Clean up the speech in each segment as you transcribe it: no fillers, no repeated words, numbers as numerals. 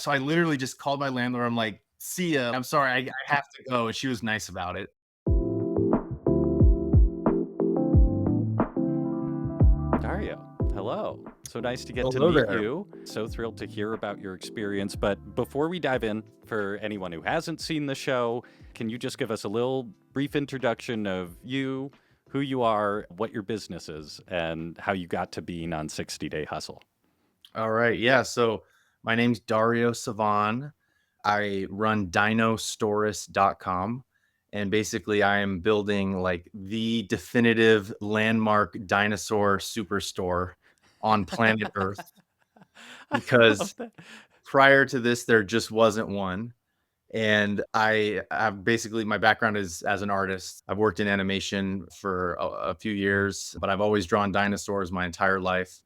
So I literally just called my landlord. I'm like, "See ya. I'm sorry, I have to go." And she was nice about it. Dario, hello. So nice to get to Hello meet there. you. So thrilled to hear about your experience. But before we dive in, for anyone who hasn't seen the show, can you just give us a little brief introduction of you, who you are, what your business is, and how you got to being on 60 Day Hustle? All right. Yeah. So my name's Dario CiVon. I run dinosaurus.com. And basically, I am building like the definitive landmark dinosaur superstore on planet Earth I love because that. prior to this, there just wasn't one. And I have basically my background is as an artist. I've worked in animation for a few years, but I've always drawn dinosaurs my entire life.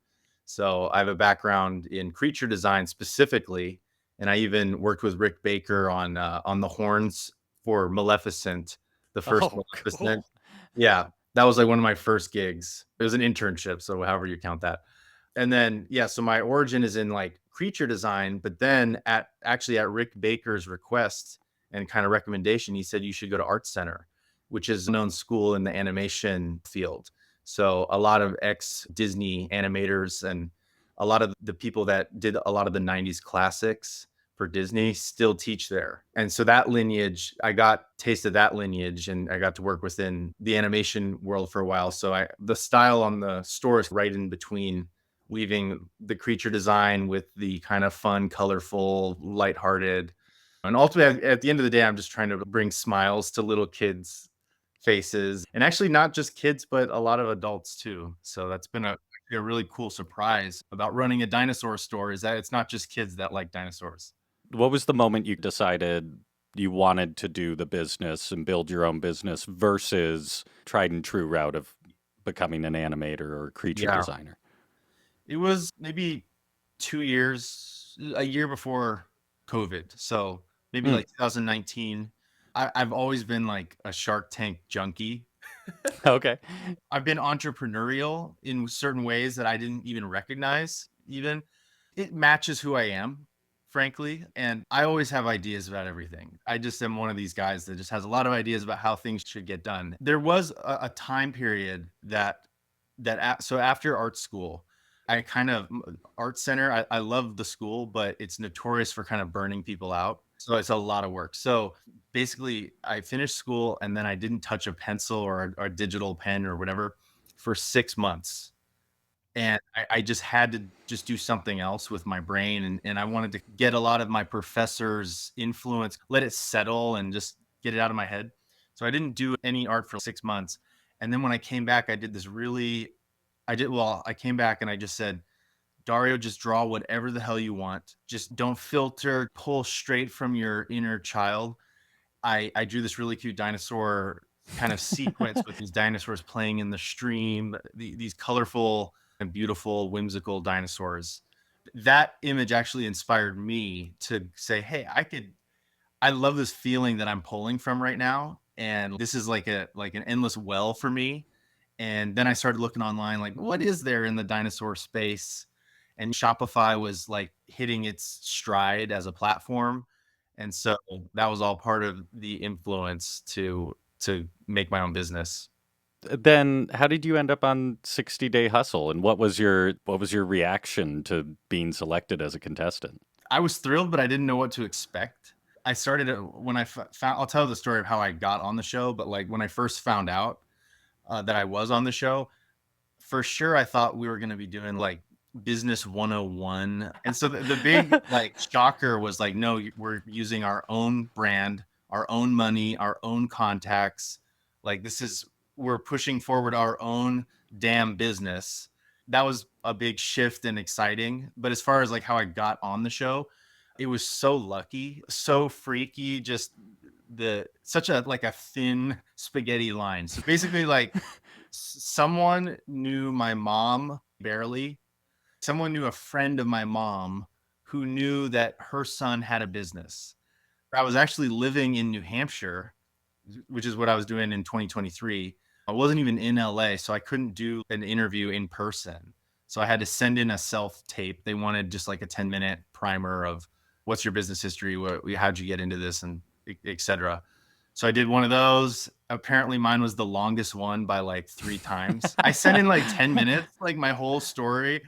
So I have a background in creature design specifically, and I even worked with Rick Baker on the horns for Maleficent, the first Oh, Maleficent. cool. Yeah, that was like one of my first gigs. It was an internship, so however you count that. And then, yeah, so my origin is in like creature design, but then at Rick Baker's request and kind of recommendation, he said you should go to Art Center, which is a known school in the animation field. So a lot of ex Disney animators and a lot of the people that did a lot of the 90s classics for Disney still teach there. And so that lineage, I got taste of that lineage and I got to work within the animation world for a while. So the style on the store is right in between weaving the creature design with the kind of fun, colorful, lighthearted. And ultimately, at the end of the day, I'm just trying to bring smiles to little kids' faces. And actually, not just kids, but a lot of adults too. So that's been a really cool surprise about running a dinosaur store is that it's not just kids that like dinosaurs. What was the moment you decided you wanted to do the business and build your own business versus tried and true route of becoming an animator or creature Yeah. designer? It was maybe 2 years, a year before COVID. So maybe Mm, like 2019. I've always been like a Shark Tank junkie. okay. I've been entrepreneurial in certain ways that I didn't even recognize, even. It matches who I am, frankly. And I always have ideas about everything. I just am one of these guys that just has a lot of ideas about how things should get done. There was a time period so after art school, I kind of art center. I love the school, but it's notorious for kind of burning people out. So it's a lot of work. So basically, I finished school and then I didn't touch a pencil or a digital pen or whatever for 6 months. And I just had to just do something else with my brain. And I wanted to get a lot of my professor's influence, let it settle and just get it out of my head. So I didn't do any art for 6 months. And then when I came back, I did this really I came back and I just said, Dario, just draw whatever the hell you want. Just don't filter, pull straight from your inner child. I drew this really cute dinosaur kind of sequence with these dinosaurs playing in the stream, these colorful and beautiful, whimsical dinosaurs. That image actually inspired me to say, hey, I love this feeling that I'm pulling from right now. And this is like an endless well for me. And then I started looking online, like, what is there in the dinosaur space? And Shopify was like hitting its stride as a platform. And so that was all part of the influence to make my own business. Then how did you end up on 60 Day Hustle and what was your reaction to being selected as a contestant? I was thrilled, but I didn't know what to expect. I started when found. I'll tell the story of how I got on the show, but like when I first found out that I was on the show, for sure I thought we were going to be doing like business 101. And so the big like shocker was like, no, we're using our own brand, our own money, our own contacts. Like we're pushing forward our own damn business. That was a big shift and exciting. But as far as like how I got on the show, it was so lucky, so freaky, just the such a like a thin spaghetti line. So basically like someone knew my mom barely. Someone knew a friend of my mom who knew that her son had a business. I was actually living in New Hampshire, which is what I was doing in 2023. I wasn't even in LA, so I couldn't do an interview in person. So I had to send in a self tape. They wanted just like a 10-minute primer of What's your business history? How'd you get into this, and et cetera. So I did one of those. Apparently, mine was the longest one by like 3 times. I sent in like 10 minutes, like my whole story.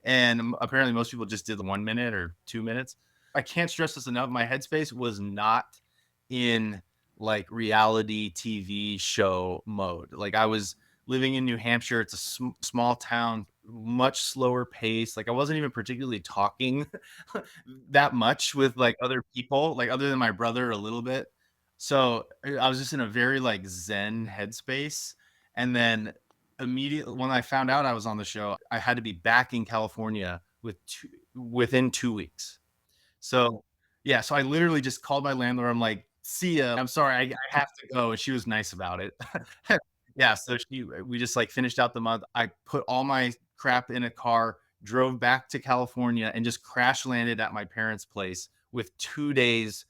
And apparently, most people just did the 1 minute or 2 minutes. I can't stress this enough. My headspace was not in like reality TV show mode. Like I was living in New Hampshire. It's a small town, much slower pace. Like I wasn't even particularly talking that much with like other people, like other than my brother a little bit. So I was just in a very like Zen headspace. And then immediately when I found out I was on the show, I had to be back in California within 2 weeks. So, yeah, so I literally just called my landlord. I'm like, "See ya. I'm sorry, I have to go," and she was nice about it. Yeah, so we just, like, finished out the month. I put all my crap in a car, drove back to California, and just crash landed at my parents' place with 2 days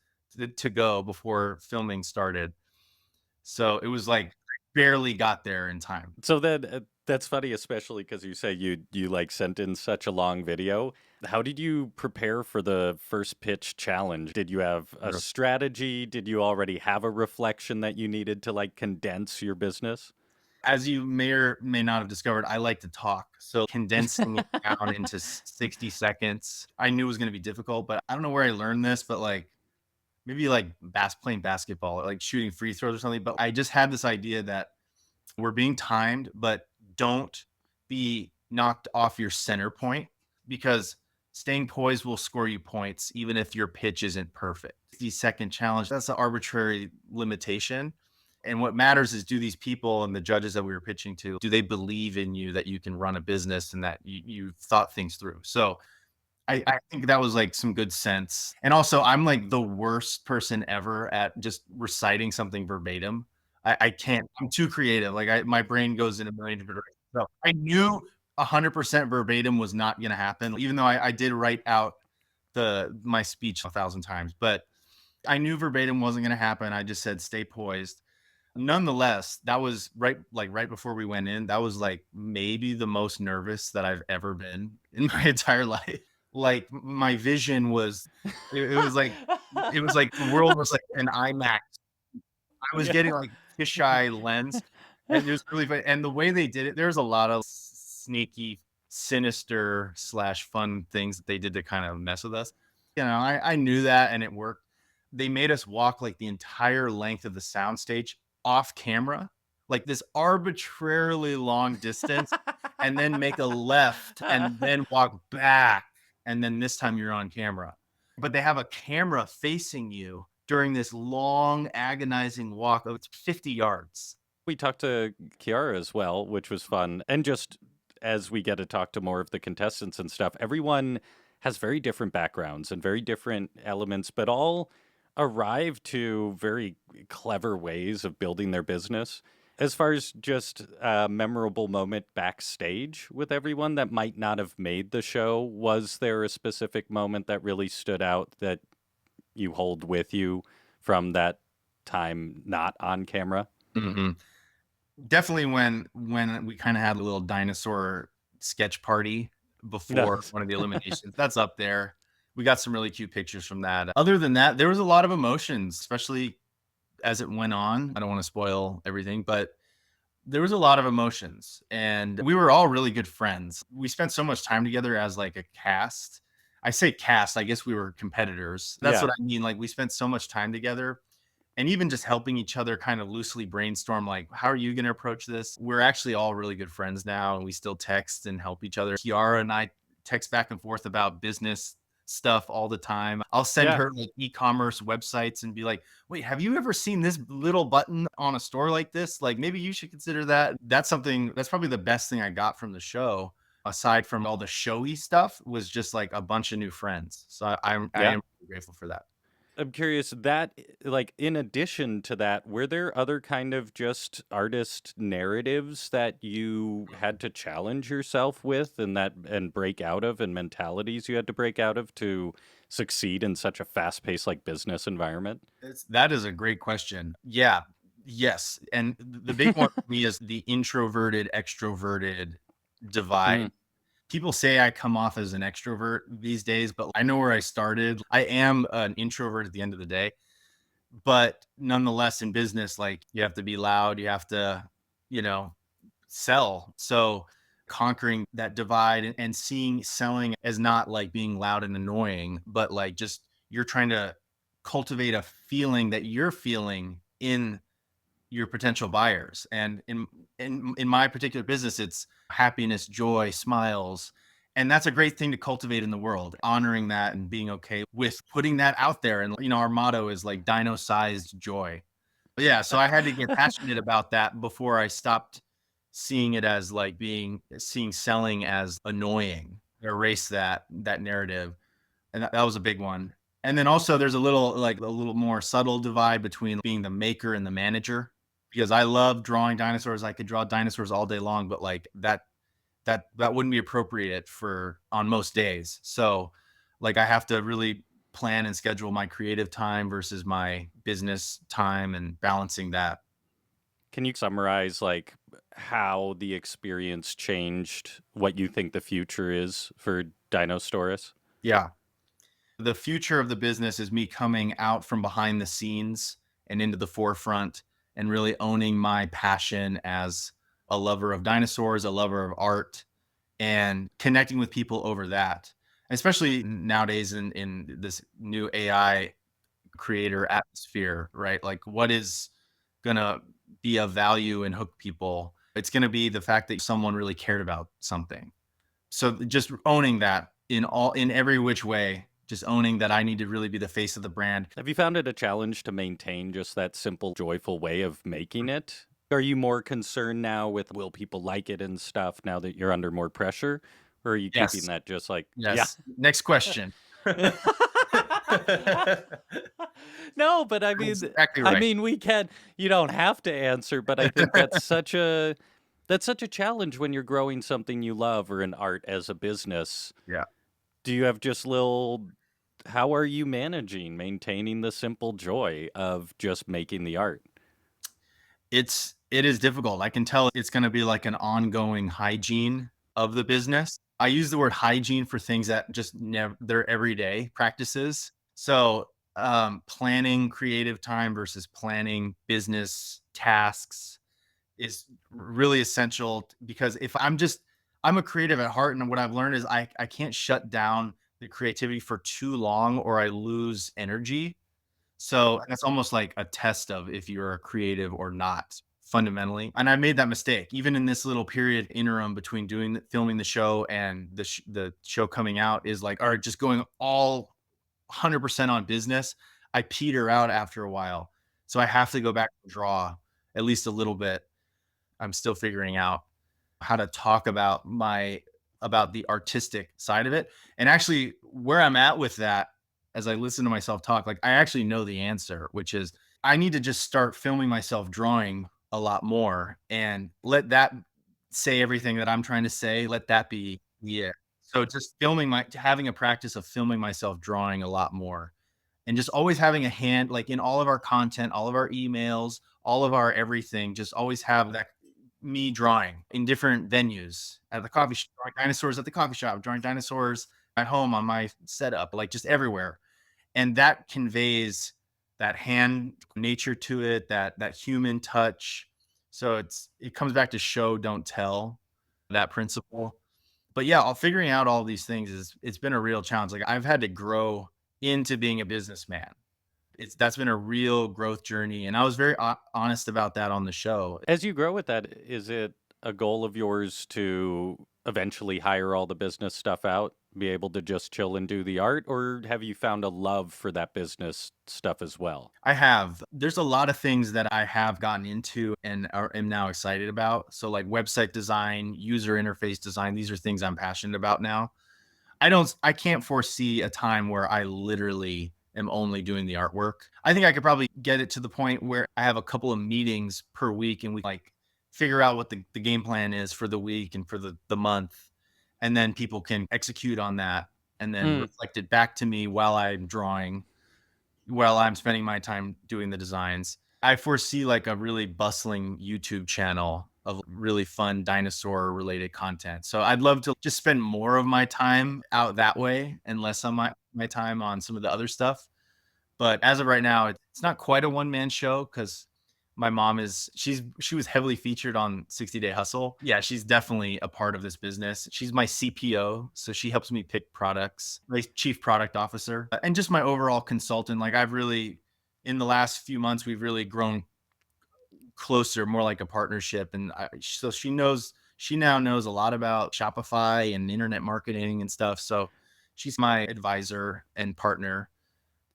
to go before filming started. So, it was like, barely got there in time. So then that's funny, especially because you say you like sent in such a long video. How did you prepare for the first pitch challenge? Did you have a strategy? Did you already have a reflection that you needed to like condense your business? As you may or may not have discovered, I like to talk. So condensing it down into 60 seconds, I knew was going to be difficult, but I don't know where I learned this, but like maybe like playing basketball or like shooting free throws or something. But I just had this idea that we're being timed, but don't be knocked off your center point because staying poised will score you points even if your pitch isn't perfect. The second challenge, that's an arbitrary limitation. And what matters is, do these people and the judges that we were pitching to, do they believe in you that you can run a business and that you've thought things through? So I think that was like some good sense. And also, I'm like the worst person ever at just reciting something verbatim. I can't. I'm too creative. Like my brain goes in a million different directions. So I knew 100% verbatim was not going to happen, even though I did write out my speech 1,000 times. But I knew verbatim wasn't going to happen. I just said stay poised. Nonetheless, that was right before we went in. That was like maybe the most nervous that I've ever been in my entire life. Like my vision was, it was like the world was like an IMAX. I was Yeah. getting like fisheye lens, and it was really fun. And the way they did it, there's a lot of sneaky, sinister slash fun things that they did to kind of mess with us. I knew that, and it worked. They made us walk like the entire length of the soundstage off camera, like this arbitrarily long distance, and then make a left and then walk back. And then this time you're on camera. But they have a camera facing you during this long, agonizing walk of 50 yards. We talked to Kiara as well, which was fun. And just as we get to talk to more of the contestants and stuff, everyone has very different backgrounds and very different elements, but all arrive to very clever ways of building their business. As far as just a memorable moment backstage with everyone that might not have made the show, was there a specific moment that really stood out that you hold with you from that time not on camera? Mhm. Definitely when we kinda had a little dinosaur sketch party No. before one of the eliminations. That's up there. We got some really cute pictures from that. Other than that, there was a lot of emotions, especially as it went on. I don't wanna spoil everything, but there was a lot of emotions, and we were all really good friends. We spent so much time together as, like, a cast. I say cast, I guess we were competitors. That's Yeah. what I mean, like, we spent so much time together and even just helping each other kind of loosely brainstorm, like, how are you going to approach this? We're actually all really good friends now, and we still text and help each other. Kiara and I text back and forth about business stuff all the time. I'll send Yeah. her like e-commerce websites and be like, wait, have you ever seen this little button on a store like this? Like, maybe you should consider that. That's something that's probably the best thing I got from the show, aside from all the showy stuff, was just like a bunch of new friends. So I Yeah. am grateful for that. I'm curious that like in addition to that, were there other kind of just artist narratives that you had to challenge yourself with and break out of and mentalities you had to break out of to succeed in such a fast-paced like business environment? That is a great question. Yeah. Yes. And the big one for me is the introverted extroverted Mm, divide. People say I come off as an extrovert these days, but I know where I started. I am an introvert at the end of the day, but nonetheless, in business, like you have to be loud, you have to, you know, sell. So conquering that divide and seeing selling as not like being loud and annoying, but like just you're trying to cultivate a feeling that you're feeling in your potential buyers. And in my particular business, it's happiness, joy, smiles. And that's a great thing to cultivate in the world, honoring that and being okay with putting that out there. And our motto is like dino sized joy. But yeah, so I had to get passionate about that before I stopped seeing it as like seeing selling as annoying. Erase that narrative. And that was a big one. And then also there's a little more subtle divide between being the maker and the manager, because I love drawing dinosaurs. I could draw dinosaurs all day long, but like that wouldn't be appropriate for on most days. So like I have to really plan and schedule my creative time versus my business time and balancing that. Can you summarize like how the experience changed what you think the future is for Dinosaurus? Yeah. The future of the business is me coming out from behind the scenes and into the forefront and really owning my passion as a lover of dinosaurs, a lover of art, and connecting with people over that. Especially nowadays in this new AI creator atmosphere, right? Like what is gonna be of value and hook people? It's gonna be the fact that someone really cared about something. So just owning that in every which way, just owning that I need to really be the face of the brand. Have you found it a challenge to maintain just that simple, joyful way of making it? Are you more concerned now with will people like it and stuff now that you're under more pressure? Or are you keeping Yes. that just like, yeah? Yes. Next question. No, but That's exactly right. we can you don't have to answer, but I think that's such a challenge when you're growing something you love or an art as a business. Yeah. Do you have just little how are you managing maintaining the simple joy of just making the art? It is difficult. I can tell it's gonna be like an ongoing hygiene of the business. I use the word hygiene for things that just never they're everyday practices. So, planning creative time versus planning business tasks is really essential because if I'm a creative at heart, and what I've learned is I can't shut down the creativity for too long or I lose energy. So that's almost like a test of if you're a creative or not fundamentally. And I made that mistake even in this little period interim between filming the show and the show coming out is like, all right, just going all 100% on business. I peter out after a while. So I have to go back and draw at least a little bit. I'm still figuring out how to talk about the artistic side of it. And actually where I'm at with that as I listen to myself talk, like I actually know the answer, which is I need to just start filming myself drawing a lot more and let that say everything that I'm trying to say. Let that be yeah. So just having a practice of filming myself drawing a lot more and just always having a hand like in all of our content, all of our emails, all of our everything, just always have that me drawing in different venues at the coffee shop, drawing dinosaurs at the coffee shop, drawing dinosaurs at home on my setup, like just everywhere. And that conveys that hand nature to it, that human touch. So it comes back to show, don't tell, that principle. But yeah, all figuring out all these things it's been a real challenge. Like I've had to grow into being a businessman. That's been a real growth journey, and I was very honest about that on the show. As you grow with that, is it a goal of yours to eventually hire all the business stuff out, be able to just chill and do the art, or have you found a love for that business stuff as well? I have. There's a lot of things that I have gotten into and am now excited about. So like website design, user interface design, these are things I'm passionate about now. I can't foresee a time where I literally am only doing the artwork. I think I could probably get it to the point where I have a couple of meetings per week and we like figure out what the game plan is for the week and for the month. And then people can execute on that and then Mm. reflect it back to me while I'm drawing, while I'm spending my time doing the designs. I foresee like a really bustling YouTube channel of really fun dinosaur related content. So I'd love to just spend more of my time out that way and less on my time on some of the other stuff. But as of right now, it's not quite a one man show because my mom she was heavily featured on 60 Day Hustle. Yeah, she's definitely a part of this business. She's my CPO, so she helps me pick products, my chief product officer, and just my overall consultant. Like I've really in the last few months, we've really grown closer, more like a partnership. And so she now knows a lot about Shopify and internet marketing and stuff. So she's my advisor and partner.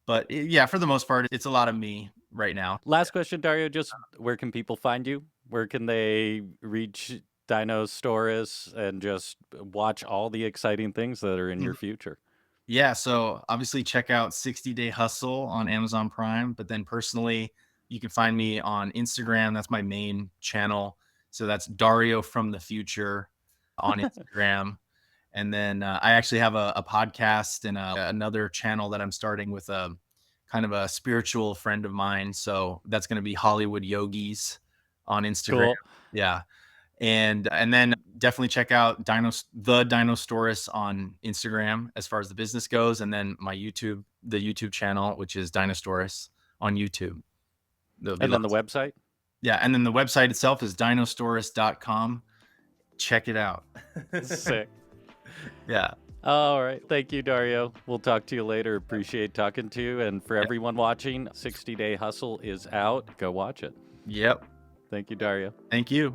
But yeah, for the most part, it's a lot of me right now. Last question, Dario. Just where can people find you? Where can they reach Dinosaurus and just watch all the exciting things that are in your Mhm. future? Yeah, so obviously check out 60 Day Hustle on Amazon Prime. But then personally, you can find me on Instagram. That's my main channel. So that's Dario from the Future on Instagram. And then I actually have a podcast and another channel that I'm starting with a kind of a spiritual friend of mine. So that's going to be Hollywood Yogis on Instagram. Cool. Yeah. And then definitely check out the Dinosaurus on Instagram as far as the business goes. And then the YouTube channel, which is Dinosaurus on YouTube. There'll be And then the lots. website? Yeah. And then the website itself is dinosaurus.com. Check it out. Sick. Yeah. All right. Thank you, Dario. We'll talk to you later. Appreciate talking to you. And for everyone watching, 60 Day Hustle is out. Go watch it. Yep. Thank you, Dario. Thank you.